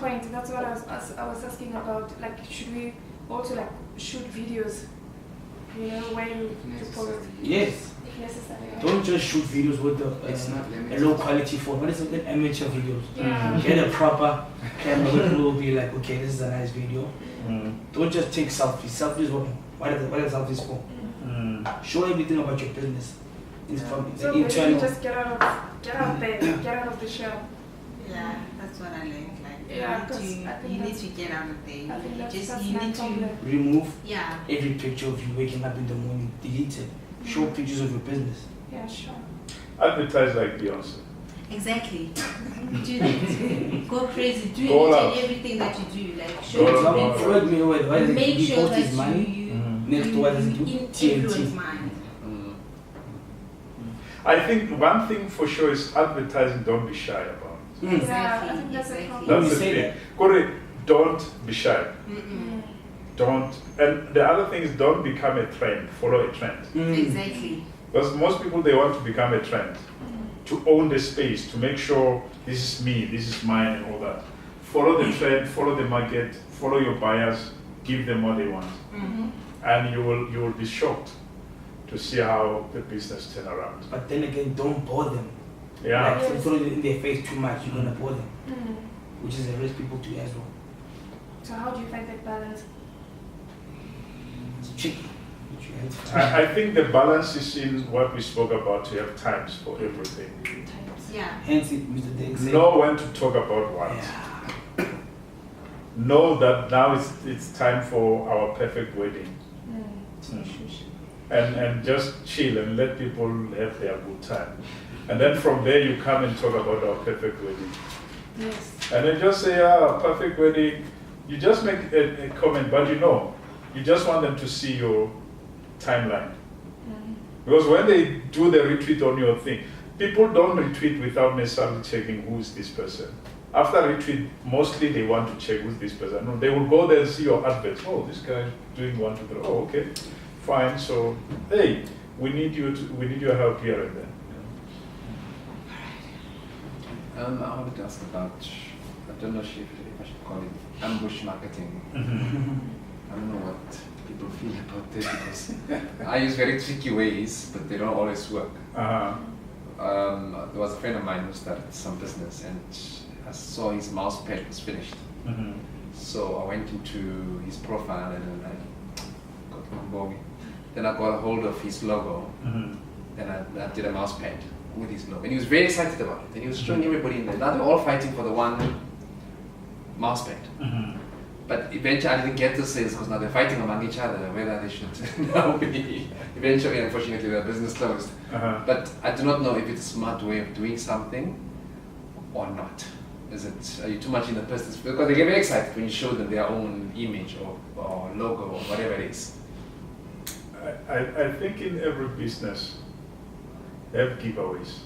that point, that's what I was asking about. Like, should we also like shoot videos? You know, when you post. Yes. If necessary. Don't just shoot videos with It's not a limited. low quality phone, but it's like amateur videos. Yeah. Get a proper camera where people will be like, okay, this is a nice video. Mm. Don't just take selfies. Selfies, what are selfies for? Mm. Show everything about your business. It's from So the basically internal. just get out there, get out of the shell. Yeah, that's what I learned. Like, Yeah, 'cause I think you need that's- to get out of there. I think You that's just you my need problem. to. Remove Yeah. every picture of you waking up in the morning, delete it. Show pictures of your business. Yeah, sure. Advertise like Beyonce. Exactly. Do that. Go crazy. Do Go each out. and everything that you do. Like Go show out. Example, people. Floyd Mayweather, why does Make he sure post that his money? Mhm. Next to what does he do? influence TNT. mind. I think one thing for sure is advertising, don't be shy about it. Mm. Yeah, I think that's a Exactly. problem. Let me That's the say thing. that. Corey, don't be shy. Mm-mm. Don't. And the other thing is don't become a trend, follow a trend. Mm. Exactly. Because most people, they want to become a trend, to own the space, to make sure this is me, this is mine and all that. Follow the trend, follow the market, follow your buyers, give them what they want. Mm-hmm. And you will be shocked to see how the business turn around. But then again, don't bore them. Yeah. Like, if you throw it in their face too much, you're gonna bore them, Mm. which is a risk people do as well. So how do you find that balance? It's tricky. But you have to- I think the balance is in what we spoke about, to have times for everything. Times. Yeah. Hence it, Mr. Diggs said. Know when to talk about what. Yeah. Know that now it's time for our perfect wedding. Mm. And just chill and let people have their good time. And then from there you come and talk about our perfect wedding. Yes. And then just say, perfect wedding. You just make a comment, but you just want them to see your timeline. Mm. Because when they do the retweet on your thing, people don't retweet without necessarily checking who's this person. After retweet, mostly they want to check who's this person. No, they will go there and see your adverts. Oh, this guy is doing 1, 2, 3. Oh, okay, fine. So, hey, we need your help here and there. I wanted to ask about, I don't know if I should call it ambush marketing. I don't know what people feel about this because I use very tricky ways, but they don't always work. Uh-huh. There was a friend of mine who started some business and I saw his mouse pad was finished. Mm-hmm. So I went into his profile and then I got Kumbogi. Then I got a hold of his logo. Mm-hmm. Then I did a mouse pad with his logo. And he was very excited about it. And he was showing everybody in there. Now they're all fighting for the one mouse pad. Mm-hmm. But eventually I didn't get the sales because now they're fighting among each other whether they should now be. Eventually, unfortunately, their business closed. Uh-huh. But I do not know if it's a smart way of doing something or not. Are you too much in the business? Because they get very excited when you show them their own image or logo or whatever it is. I think in every business, they have giveaways.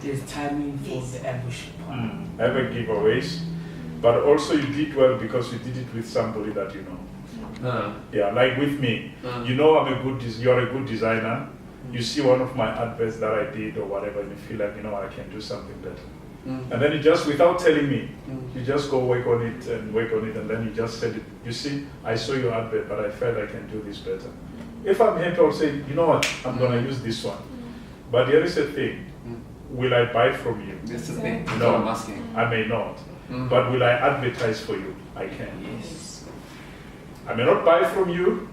There's timing for Yes. the ambush part. Have a giveaways, but also you did well because you did it with somebody that you know. Yeah, like with me, you know you're a good designer. You see one of my adverts that I did or whatever, and you feel like I can do something better. And then you just, without telling me, you just go work on it, and then you just said it. You see, I saw your advert, but I felt I can do this better. If I'm happy, I'll say, you know what, I'm gonna use this one. But there is a thing. Will I buy from you? That's the thing. That's No. what I'm asking. I may not. But will I advertise for you? I can. Yes. I may not buy from you,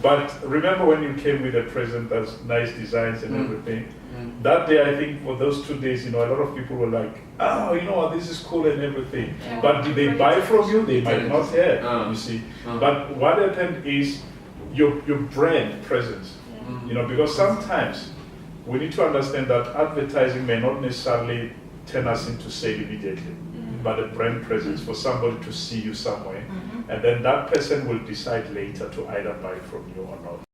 but remember when you came with a present that's nice designs and everything? That day, I think for those 2 days, a lot of people were like, oh, what, this is cool and everything. Yeah. But did they buy from you? They might not have, you see. Uh. But what happened is your brand presence, because sometimes we need to understand that advertising may not necessarily turn us into sale immediately, but a brand presence for somebody to see you somewhere, and then that person will decide later to either buy from you or not.